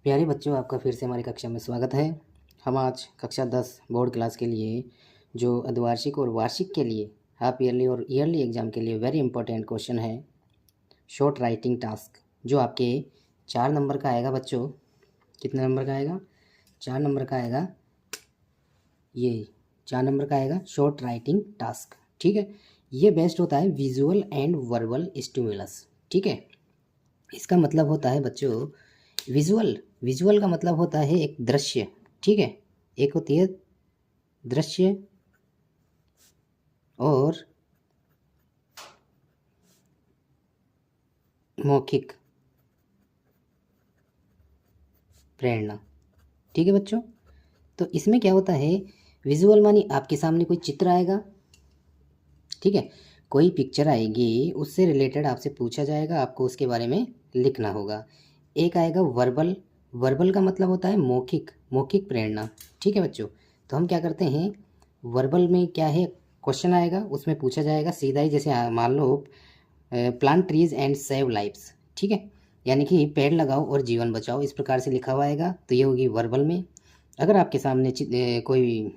प्यारे बच्चों, आपका फिर से हमारी कक्षा में स्वागत है। हम आज कक्षा 10 बोर्ड क्लास के लिए जो अर्धवार्षिक और वार्षिक के लिए हाफ ईयरली और ईयरली एग्जाम के लिए वेरी इंपॉर्टेंट क्वेश्चन है शॉर्ट राइटिंग टास्क, जो आपके 4 नंबर का आएगा। बच्चों, कितने नंबर का आएगा? 4 नंबर का आएगा। ये 4 नंबर का आएगा शॉर्ट राइटिंग टास्क। ठीक है, ये बेस्ड होता है विजुअल एंड वर्बल स्टिमुलस। ठीक है, इसका मतलब होता है बच्चों विजुअल। विजुअल का मतलब होता है एक दृश्य। ठीक है, एक होती है दृश्य और मौखिक प्रेरणा। ठीक है बच्चों, तो इसमें क्या होता है, विजुअल मानी आपके सामने कोई चित्र आएगा। ठीक है, कोई पिक्चर आएगी, उससे रिलेटेड आपसे पूछा जाएगा, आपको उसके बारे में लिखना होगा। एक आएगा वर्बल। वर्बल का मतलब होता है मौखिक, मौखिक प्रेरणा। ठीक है बच्चों, तो हम क्या करते हैं, वर्बल में क्या है, क्वेश्चन आएगा, उसमें पूछा जाएगा सीधा ही, जैसे मान लो plant trees and save lives. ठीक है, यानी कि पेड़ लगाओ और जीवन बचाओ, इस प्रकार से लिखा हुआ आएगा, तो ये होगी वर्बल में। अगर आपके सामने कोई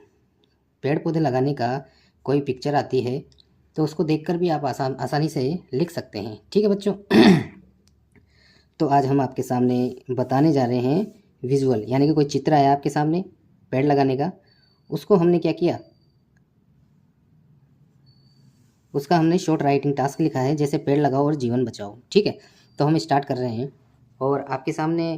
पेड़ पौधे लगाने का कोई पिक्चर आती है, तो उसको देखकर भी आप आसानी से लिख सकते हैं। ठीक है बच्चों तो आज हम आपके सामने बताने जा रहे हैं विजुअल, यानी कि कोई चित्र आया आपके सामने पेड़ लगाने का, उसको हमने क्या किया, उसका हमने शॉर्ट राइटिंग टास्क लिखा है, जैसे पेड़ लगाओ और जीवन बचाओ। ठीक है, तो हम स्टार्ट कर रहे हैं, और आपके सामने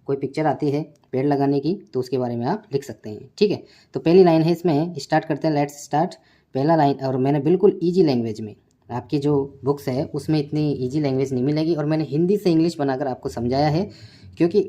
कोई पिक्चर आती है पेड़ लगाने की, तो उसके बारे में आप लिख सकते हैं। ठीक है, तो पहली लाइन है, इसमें स्टार्ट करते हैं, लेट्स स्टार्ट। पहला लाइन, और मैंने बिल्कुल ईजी लैंग्वेज में, आपकी जो बुक्स है उसमें इतनी ईजी लैंग्वेज नहीं मिलेगी, और मैंने हिंदी से इंग्लिश बनाकर आपको समझाया है, क्योंकि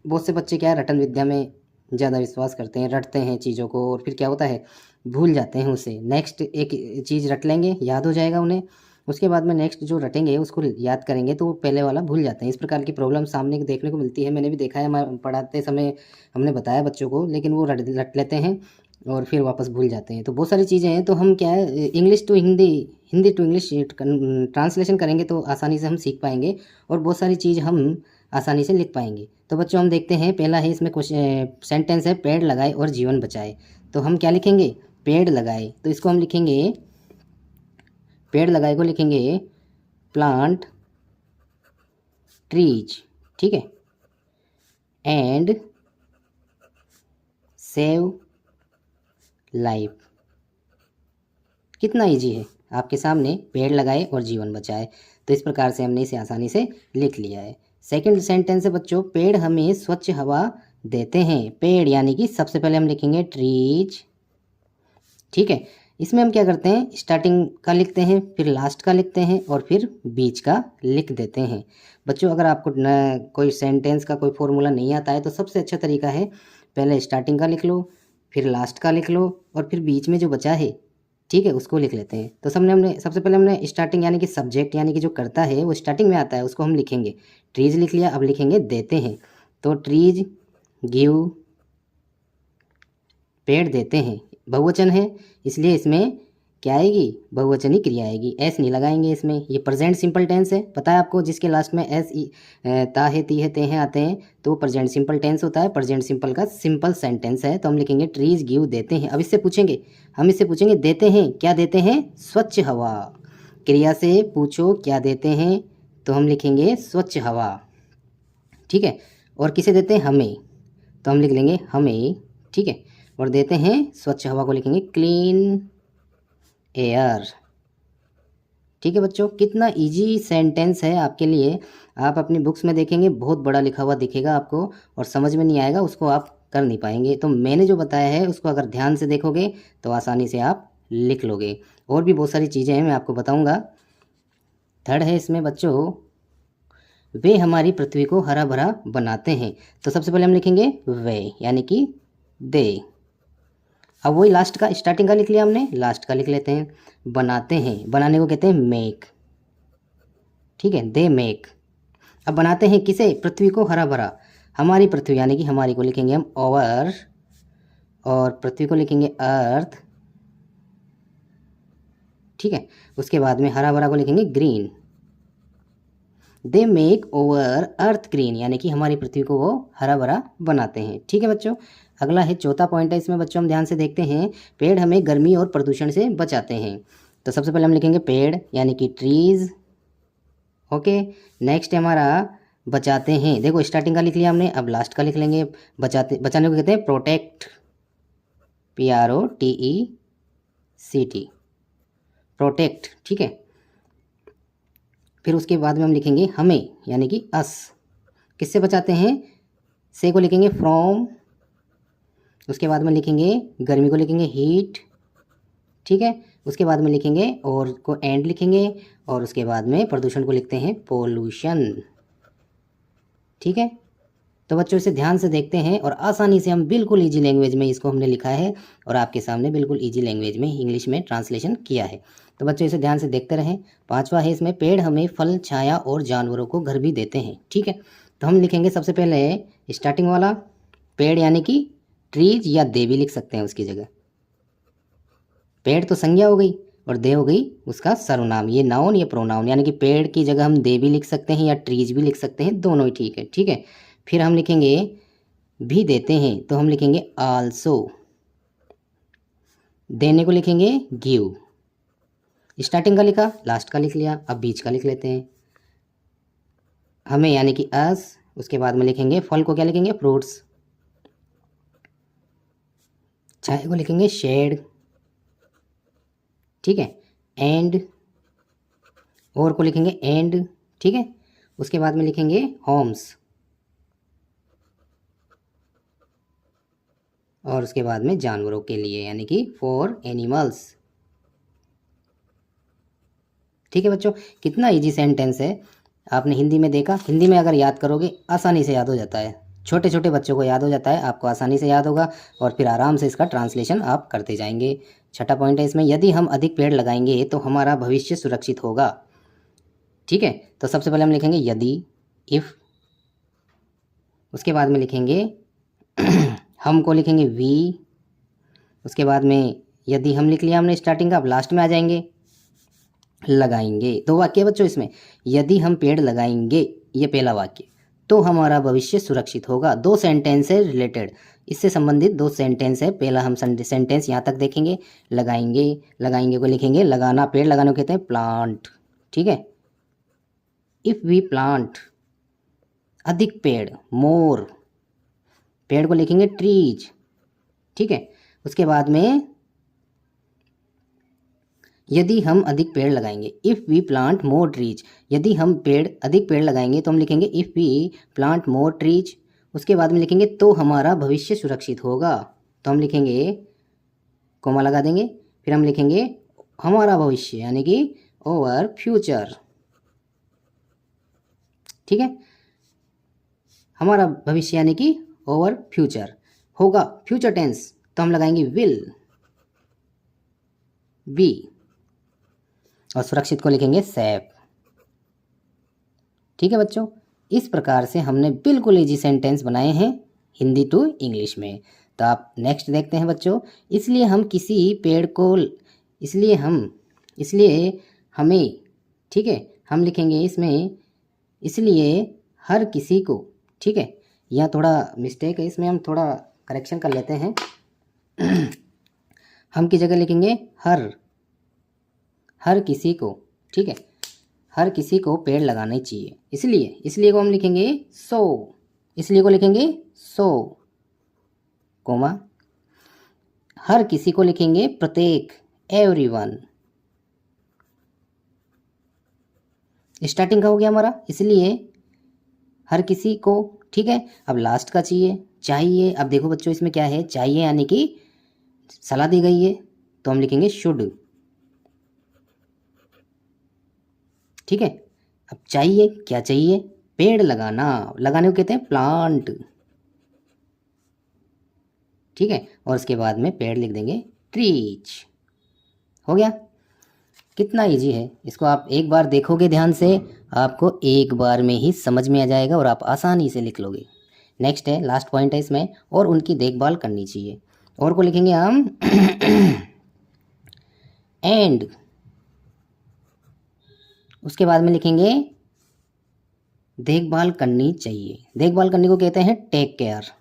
बहुत से बच्चे क्या है, रटन विद्या में ज़्यादा विश्वास करते हैं, रटते हैं चीज़ों को, और फिर क्या होता है, भूल जाते हैं उसे। नेक्स्ट एक चीज़ रट लेंगे, याद हो जाएगा उन्हें, उसके बाद में नेक्स्ट जो रटेंगे उसको याद करेंगे, तो पहले वाला भूल जाते हैं। इस प्रकार की प्रॉब्लम सामने देखने को मिलती है, मैंने भी देखा है, पढ़ाते समय हमने बताया बच्चों को, लेकिन वो रट लेते हैं और फिर वापस भूल जाते हैं। तो बहुत सारी चीज़ें हैं, तो हम क्या है, English to Hindi, Hindi to English translation करेंगे तो आसानी से हम सीख पाएंगे, और बहुत सारी चीज़ हम आसानी से लिख पाएंगे। तो बच्चों हम देखते हैं, पहला है इसमें क्वेश्चन, सेंटेंस है पेड़ लगाए और जीवन बचाए। तो हम क्या लिखेंगे, पेड़ लगाए, तो इसको हम लिखेंगे, पेड़ लगाए को लिखेंगे प्लांट ट्रीज। ठीक है, एंड सेव लाइफ। कितना इजी है, आपके सामने पेड़ लगाए और जीवन बचाए, तो इस प्रकार से हमने इसे आसानी से लिख लिया है। सेकंड सेंटेंस है बच्चों, पेड़ हमें स्वच्छ हवा देते हैं। पेड़ यानी कि सबसे पहले हम लिखेंगे ट्रीज। ठीक है, इसमें हम क्या करते हैं, स्टार्टिंग का लिखते हैं, फिर लास्ट का लिखते हैं, और फिर बीच का लिख देते हैं। बच्चों अगर आपको कोई सेंटेंस का कोई फॉर्मूला नहीं आता है, तो सबसे अच्छा तरीका है, पहले स्टार्टिंग का लिख लो, फिर लास्ट का लिख लो, और फिर बीच में जो बचा है, ठीक है, उसको लिख लेते हैं। तो हमने सबसे पहले हमने स्टार्टिंग यानी कि सब्जेक्ट यानी कि जो करता है वो स्टार्टिंग में आता है, उसको हम लिखेंगे, ट्रीज लिख लिया, अब लिखेंगे देते हैं, तो ट्रीज गिव, पेड़ देते हैं, बहुवचन है, इसलिए इसमें क्या आएगी, बहुवचनी क्रिया आएगी, एस नहीं लगाएंगे इसमें। ये प्रेजेंट सिंपल टेंस है, पता है आपको, जिसके लास्ट में एस ता है, ती है, ते हैं आते हैं, तो वो प्रेजेंट सिंपल टेंस होता है। प्रेजेंट सिंपल का सिंपल सेंटेंस है, तो हम लिखेंगे ट्रीज गिव देते हैं। अब इससे पूछेंगे, हम इससे पूछेंगे देते हैं, क्या देते हैं, स्वच्छ हवा। क्रिया से पूछो क्या देते हैं, तो हम लिखेंगे स्वच्छ हवा। ठीक है, और किसे देते हैं, हमें, तो हम लिख लेंगे हमें। ठीक है, और देते हैं स्वच्छ हवा को लिखेंगे क्लीन एयर। ठीक है बच्चों, कितना इजी सेंटेंस है आपके लिए। आप अपनी बुक्स में देखेंगे बहुत बड़ा लिखा हुआ दिखेगा आपको, और समझ में नहीं आएगा, उसको आप कर नहीं पाएंगे। तो मैंने जो बताया है उसको अगर ध्यान से देखोगे तो आसानी से आप लिख लोगे। और भी बहुत सारी चीज़ें हैं, मैं आपको बताऊंगा। थर्ड है इसमें बच्चों, वे हमारी पृथ्वी को हरा भरा बनाते हैं। तो सबसे पहले हम लिखेंगे वे, यानी कि दे। अब वही लास्ट का, स्टार्टिंग का लिख लिया हमने, लास्ट का लिख लेते हैं। बनाते हैं, बनाने को कहते हैं मेक। ठीक है, दे मेक। अब बनाते हैं किसे, पृथ्वी को हरा भरा, हमारी पृथ्वी यानी कि हमारी को लिखेंगे हम ओवर, और पृथ्वी को लिखेंगे अर्थ। ठीक है, उसके बाद में हरा भरा को लिखेंगे green. They make over earth green, यानी कि हमारी पृथ्वी को वो हरा भरा बनाते हैं। ठीक है बच्चों, अगला है चौथा पॉइंट है इसमें बच्चों, हम ध्यान से देखते हैं। पेड़ हमें गर्मी और प्रदूषण से बचाते हैं। तो सबसे पहले हम लिखेंगे पेड़ यानी कि ट्रीज। ओके, नेक्स्ट है हमारा बचाते हैं। देखो स्टार्टिंग का लिख लिया हमने, अब लास्ट का लिख लेंगे। बचाने को कहते हैं प्रोटेक्ट, PROTECT, प्रोटेक्ट। ठीक है, फिर उसके बाद में हम लिखेंगे हमें यानी कि अस। किससे बचाते हैं? से को लिखेंगे फ्रॉम, उसके बाद में लिखेंगे गर्मी को लिखेंगे हीट। ठीक है, उसके बाद में लिखेंगे और को एंड लिखेंगे, और उसके बाद में प्रदूषण को लिखते हैं पोल्यूशन। ठीक है, तो बच्चों इसे ध्यान से देखते हैं और आसानी से हम बिल्कुल इजी लैंग्वेज में इसको हमने लिखा है और आपके सामने बिल्कुल इजी लैंग्वेज में इंग्लिश में ट्रांसलेशन किया है। तो बच्चों इसे ध्यान से देखते रहें। पांचवा है इसमें, पेड़ हमें फल, छाया और जानवरों को घर भी देते हैं। ठीक है, तो हम लिखेंगे सबसे पहले स्टार्टिंग वाला पेड़ यानी कि ट्रीज, या दे भी लिख सकते हैं उसकी जगह। पेड़ तो संज्ञा हो गई और दे हो गई उसका सर्वनाम, ये नाउन ये प्रोनाउन, यानी कि पेड़ की जगह हम दे भी लिख सकते हैं या ट्रीज भी लिख सकते हैं, दोनों ही ठीक है। ठीक है, फिर हम लिखेंगे भी देते हैं, तो हम लिखेंगे आल्सो। देने को लिखेंगे गिव। स्टार्टिंग का लिखा, लास्ट का लिख लिया, अब बीच का लिख लेते हैं। हमें यानी कि अस, उसके बाद में लिखेंगे फल को क्या लिखेंगे फ्रूट्स, छाया को लिखेंगे शेड। ठीक है, एंड, और को लिखेंगे एंड। ठीक है, उसके बाद में लिखेंगे होम्स, और उसके बाद में जानवरों के लिए यानी कि फॉर एनिमल्स। ठीक है बच्चों, कितना इजी सेंटेंस है, आपने हिंदी में देखा। हिंदी में अगर याद करोगे आसानी से याद हो जाता है, छोटे छोटे बच्चों को याद हो जाता है, आपको आसानी से याद होगा और फिर आराम से इसका ट्रांसलेशन आप करते जाएंगे। छठा पॉइंट है इसमें, यदि हम अधिक पेड़ लगाएंगे तो हमारा भविष्य सुरक्षित होगा। ठीक है, तो सबसे पहले हम लिखेंगे यदि, इफ़, उसके बाद में लिखेंगे हम को लिखेंगे वी, उसके बाद में यदि हम लिख लिया हमने स्टार्टिंग का, अब लास्ट में आ जाएंगे लगाएंगे। दो वाक्य बच्चों इसमें, यदि हम पेड़ लगाएंगे ये पहला वाक्य, तो हमारा भविष्य सुरक्षित होगा। दो सेंटेंस है रिलेटेड, इससे संबंधित दो सेंटेंस है। पहला हम सेंटेंस यहाँ तक देखेंगे, लगाएंगे, लगाएंगे को लिखेंगे लगाना, पेड़ लगाने को कहते हैं प्लांट। ठीक है, इफ़ वी प्लांट, अधिक पेड़, मोर, पेड़ को लिखेंगे ट्रीज। ठीक है, उसके बाद में यदि हम अधिक पेड़ लगाएंगे, if we plant more trees, यदि हम अधिक पेड़ लगाएंगे तो हम लिखेंगे if we plant more trees. उसके बाद में लिखेंगे तो हमारा भविष्य सुरक्षित होगा, तो हम लिखेंगे कोमा लगा देंगे, फिर हम लिखेंगे हमारा भविष्य यानी कि ओवर फ्यूचर। ठीक है, हमारा भविष्य यानी कि ओवर फ्यूचर होगा, फ्यूचर टेंस, तो हम लगाएंगे विल बी, और सुरक्षित को लिखेंगे सेफ। ठीक है बच्चों, इस प्रकार से हमने बिल्कुल इजी सेंटेंस बनाए हैं हिंदी टू इंग्लिश में। तो आप नेक्स्ट देखते हैं बच्चों, इसलिए हम किसी पेड़ को, इसलिए हमें, ठीक है, हम लिखेंगे इसमें इसलिए हर किसी को। ठीक है, यहाँ थोड़ा मिस्टेक है, इसमें हम थोड़ा करेक्शन कर लेते हैं हम की जगह लिखेंगे हर किसी को। ठीक है, हर किसी को पेड़ लगाने चाहिए, इसलिए को हम लिखेंगे सो, इसलिए को लिखेंगे सो, कोमा, हर किसी को लिखेंगे प्रत्येक, एवरीवन। स्टार्टिंग का हो गया हमारा, इसलिए हर किसी को। ठीक है, अब लास्ट का चाहिए। अब देखो बच्चों इसमें क्या है, चाहिए यानी कि सलाह दी गई है, तो हम लिखेंगे शुड। ठीक है, अब चाहिए, क्या चाहिए, पेड़ लगाने को कहते हैं प्लांट। ठीक है, और उसके बाद में पेड़ लिख देंगे ट्रीज। हो गया, कितना इजी है, इसको आप एक बार देखोगे ध्यान से, आपको एक बार में ही समझ में आ जाएगा और आप आसानी से लिख लोगे। नेक्स्ट है, लास्ट पॉइंट है इसमें, और उनकी देखभाल करनी चाहिए, और को लिखेंगे हम एंड, उसके बाद में लिखेंगे देखभाल करनी चाहिए। देखभाल करने को कहते हैं टेक केयर।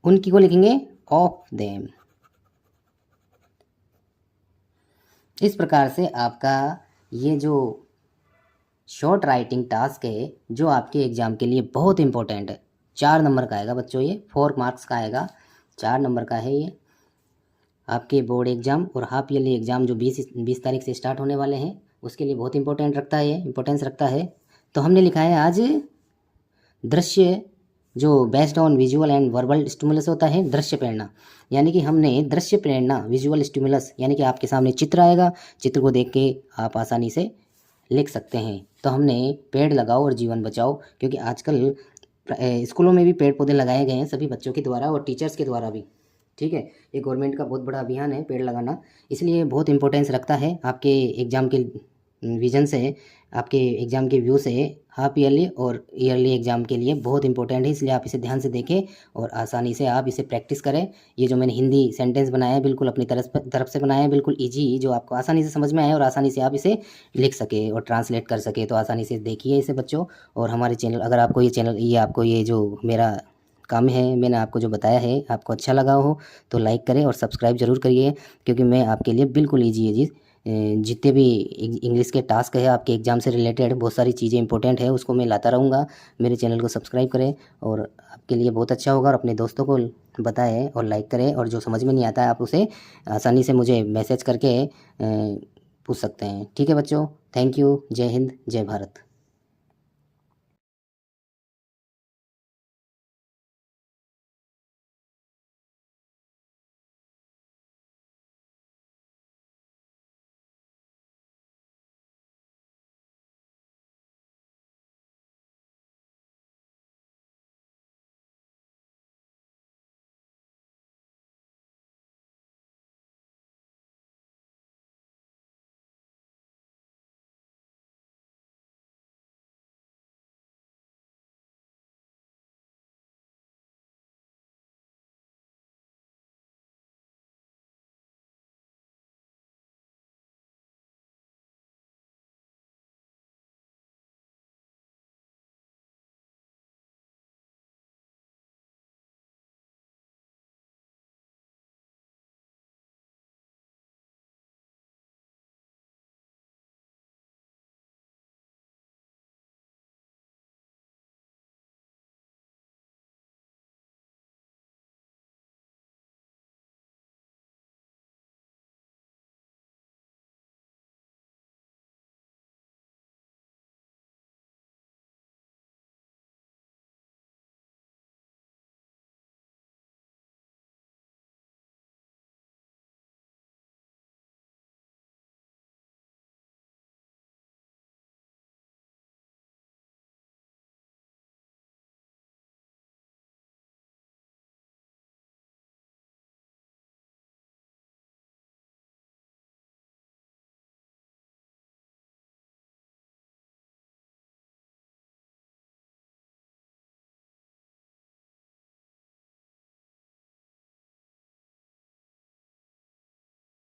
उनकी को लिखेंगे ऑफ देम। इस प्रकार से आपका ये जो शॉर्ट राइटिंग टास्क है जो आपके एग्ज़ाम के लिए बहुत इंपॉर्टेंट है, 4 नंबर का आएगा बच्चों, ये 4 मार्क्स का आएगा, 4 नंबर का है ये आपके बोर्ड एग्ज़ाम और हाफ ईयरली एग्ज़ाम जो 20 तारीख से स्टार्ट होने वाले हैं उसके लिए बहुत इंपॉर्टेंट रखता है, ये इंपॉर्टेंस रखता है। तो हमने लिखा है आज दृश्य जो based on visual and verbal stimulus होता है, दृश्य प्रेरणा, यानी कि हमने दृश्य प्रेरणा विजुअल स्टिमुलस यानी कि आपके सामने चित्र आएगा, चित्र को देख के आप आसानी से लिख सकते हैं। तो हमने पेड़ लगाओ और जीवन बचाओ, क्योंकि आजकल स्कूलों में भी पेड़ पौधे लगाए गए हैं सभी बच्चों के द्वारा और टीचर्स के द्वारा भी, ठीक है। ये गवर्नमेंट का बहुत बड़ा अभियान है पेड़ लगाना, इसलिए बहुत इंपॉर्टेंस रखता है आपके एग्ज़ाम के विजन से, आपके एग्ज़ाम के व्यू से। हाफ ईयरली और ईयरली एग्ज़ाम के लिए बहुत इंपॉर्टेंट है, इसलिए आप इसे ध्यान से देखें और आसानी से आप इसे प्रैक्टिस करें। ये जो मैंने हिंदी सेंटेंस बनाया है बिल्कुल अपनी तरफ से बनाया है, बिल्कुल ईजी, जो आपको आसानी से समझ में आए और आसानी से आप इसे लिख सके और ट्रांसलेट कर सके। तो आसानी से देखिए इसे बच्चों। और हमारे चैनल, अगर आपको ये चैनल, ये आपको ये जो मेरा काम है, मैंने आपको जो बताया है, आपको अच्छा लगा हो तो लाइक करें और सब्सक्राइब ज़रूर करिए, क्योंकि मैं आपके लिए बिल्कुल ईजी है जी, जितने भी इंग्लिश के टास्क है आपके एग्ज़ाम से रिलेटेड, बहुत सारी चीज़ें इंपॉर्टेंट है, उसको मैं लाता रहूँगा। मेरे चैनल को सब्सक्राइब करें और आपके लिए बहुत अच्छा होगा। और अपने दोस्तों को बताएं और लाइक करें, और जो समझ में नहीं आता है आप उसे आसानी से मुझे मैसेज करके पूछ सकते हैं। ठीक है बच्चों, थैंक यू। जय हिंद, जय भारत।